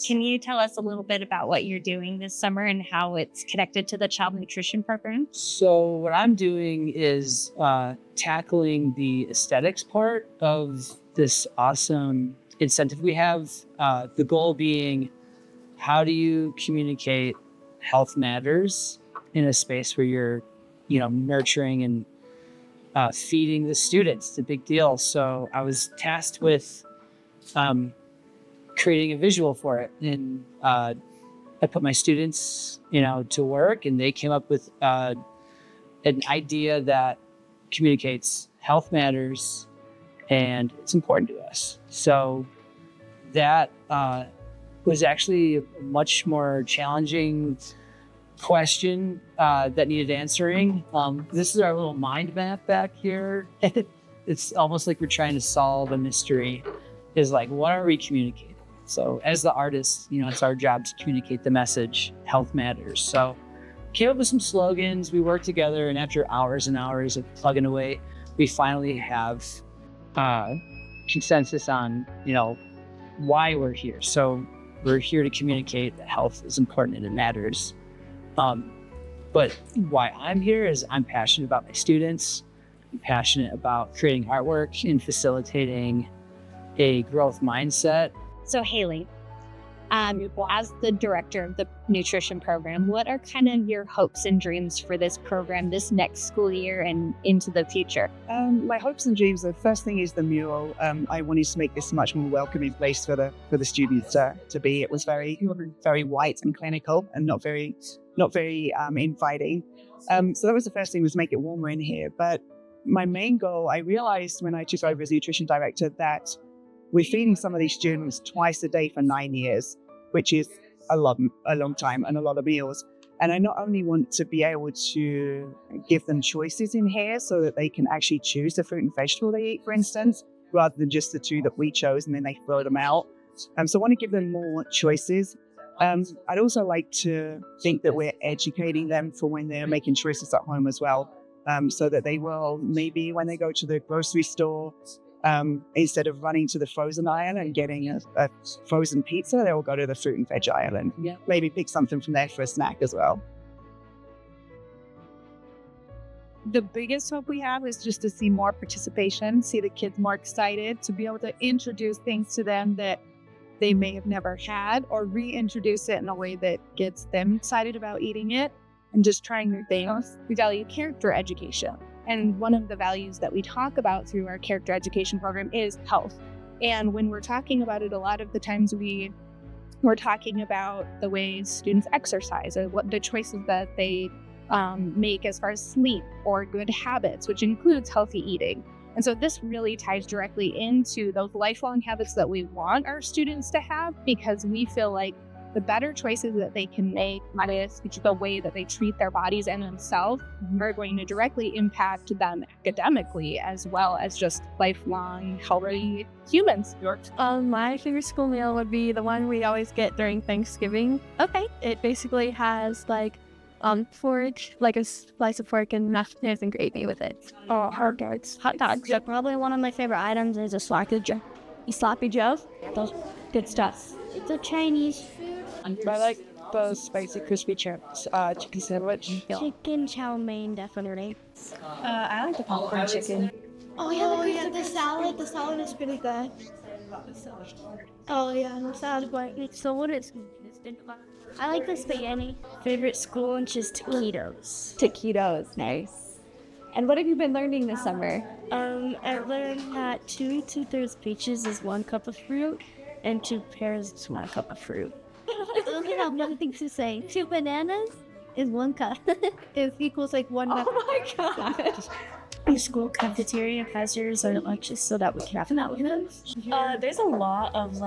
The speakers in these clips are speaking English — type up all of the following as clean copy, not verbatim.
Can you tell us a little bit about what you're doing this summer and how it's connected to the child nutrition program? So what I'm doing is tackling the aesthetics part of this awesome incentive we have. The goal being, how do you communicate health matters in a space where you're, nurturing and feeding the students? It's a big deal. So I was tasked with creating a visual for it, and I put my students, to work, and they came up with an idea that communicates health matters and it's important to us. So that was actually a much more challenging question that needed answering. This is our little mind map back here. It's almost like we're trying to solve a mystery. Is like, what are we communicating? So as the artist, it's our job to communicate the message, health matters. So came up with some slogans, we worked together, and after hours and hours of plugging away, we finally have consensus on, why we're here. So we're here to communicate that health is important and it matters. But why I'm here is I'm passionate about my students. I'm passionate about creating artwork and facilitating a growth mindset. So Haley, as the director of the nutrition program, what are kind of your hopes and dreams for this program this next school year and into the future? My hopes and dreams, the first thing is the mural. I wanted to make this a much more welcoming place for the students to be. It was very white and clinical and not very inviting. So that was the first thing, was make it warmer in here. But my main goal, I realized when I took over as nutrition director, that we're feeding some of these students twice a day for 9 years, which is a long time and a lot of meals. And I not only want to be able to give them choices in here so that they can actually choose the fruit and vegetable they eat, for instance, rather than just the two that we chose and then they throw them out. So I want to give them more choices. I'd also like to think that we're educating them for when they're making choices at home as well, so that they will, maybe when they go to the grocery store, instead of running to the frozen aisle and getting a frozen pizza, they'll go to the fruit and veg aisle and maybe pick something from there for a snack as well. The biggest hope we have is just to see more participation, see the kids more excited, to be able to introduce things to them that they may have never had, or reintroduce it in a way that gets them excited about eating it and just trying new things. We value character education. And one of the values that we talk about through our character education program is health. And when we're talking about it, a lot of the times we're talking about the ways students exercise, or what the choices that they make as far as sleep or good habits, which includes healthy eating. And so this really ties directly into those lifelong habits that we want our students to have, because we feel like the better choices that they can make with the way that they treat their bodies and themselves are going to directly impact them academically, as well as just lifelong healthy humans. My favorite school meal would be the one we always get during Thanksgiving. Okay. It basically has pork, like a slice of pork and mashed potatoes and gravy with it. Oh, hot dogs. Hot dogs. Yeah, probably one of my favorite items is a sloppy joe. Sloppy Joe? Those good stuff. It's a Chinese food. I like the spicy crispy chips, chicken sandwich. Chicken chow mein, definitely. I like the popcorn chicken. Oh yeah, the salad. The salad is pretty good. Oh yeah, the salad is great. So what is? I like the spaghetti. Favorite school lunch is taquitos. Taquitos, nice. And what have you been learning this summer? I learned that 2 2/3 peaches is 1 cup of fruit, and 2 pears is 1 cup of fruit. I don't have nothing to say. 2 bananas is 1 cup. It equals like 1 cup. Oh my gosh. The school cafeteria has yours or lunches so that we can have that with them. There's a lot of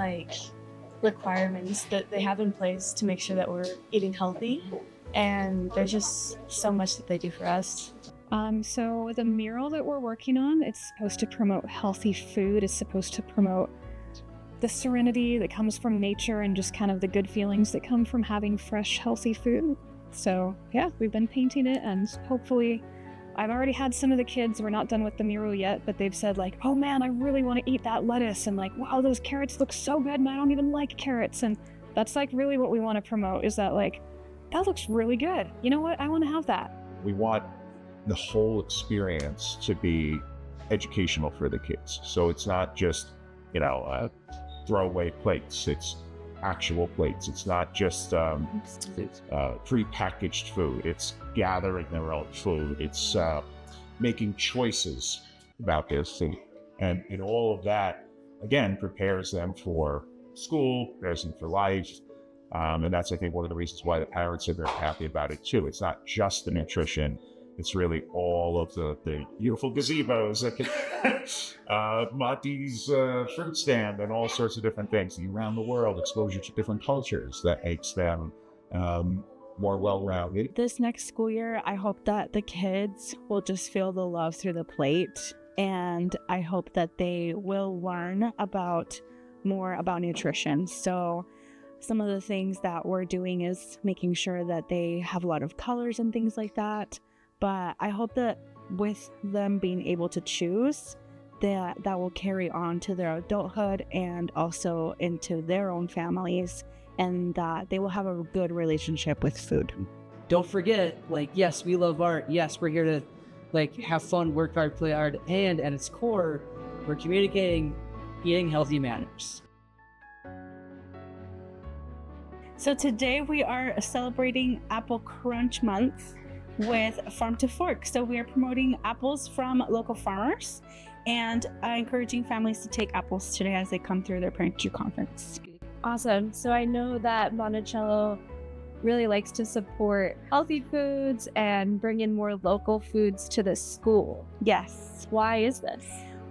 requirements that they have in place to make sure that we're eating healthy, and there's just so much that they do for us. So the mural that we're working on, it's supposed to promote healthy food. It's supposed to promote the serenity that comes from nature and just kind of the good feelings that come from having fresh, healthy food. So yeah, we've been painting it, and hopefully I've already had some of the kids, we're not done with the mural yet, but they've said oh man, I really want to eat that lettuce, and wow, those carrots look so good and I don't even like carrots. And That's like really what we want to promote, is that like, that looks really good. You know what? I want to have that. We want the whole experience to be educational for the kids. So it's not just, throwaway plates. It's actual plates. It's not just pre-packaged food. It's gathering their own food. It's making choices about their food. And all of that, again, prepares them for school, prepares them for life. And that's, I think, one of the reasons why the parents are very happy about it too. It's not just the nutrition. It's really all of the beautiful gazebos, Monty's fruit stand, and all sorts of different things. Around the world, exposure to different cultures that makes them more well-rounded. This next school year, I hope that the kids will just feel the love through the plate. And I hope that they will learn more about nutrition. So some of the things that we're doing is making sure that they have a lot of colors and things like that. But I hope that with them being able to choose, that will carry on to their adulthood and also into their own families, and that they will have a good relationship with food. Don't forget, yes, we love art. Yes, we're here to have fun, work hard, play hard, and at its core, we're communicating eating healthy manners. So today we are celebrating Apple Crunch Month with Farm to Fork. So we are promoting apples from local farmers and encouraging families to take apples today as they come through their parent-teacher conference. Awesome. So I know that Monticello really likes to support healthy foods and bring in more local foods to the school. Yes. Why is this?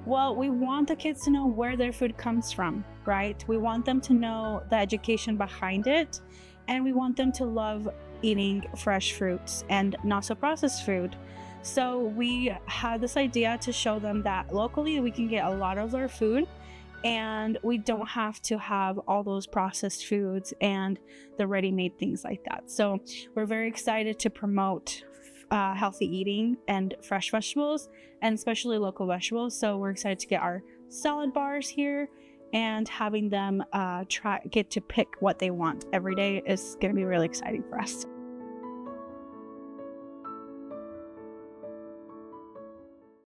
Well, we want the kids to know where their food comes from, right? We want them to know the education behind it, and we want them to love eating fresh fruits and not so processed food. So we had this idea to show them that locally we can get a lot of their food, and we don't have to have all those processed foods and the ready-made things like that. So we're very excited to promote healthy eating and fresh vegetables, and especially local vegetables. So we're excited to get our salad bars here, and having them get to pick what they want every day is going to be really exciting for us.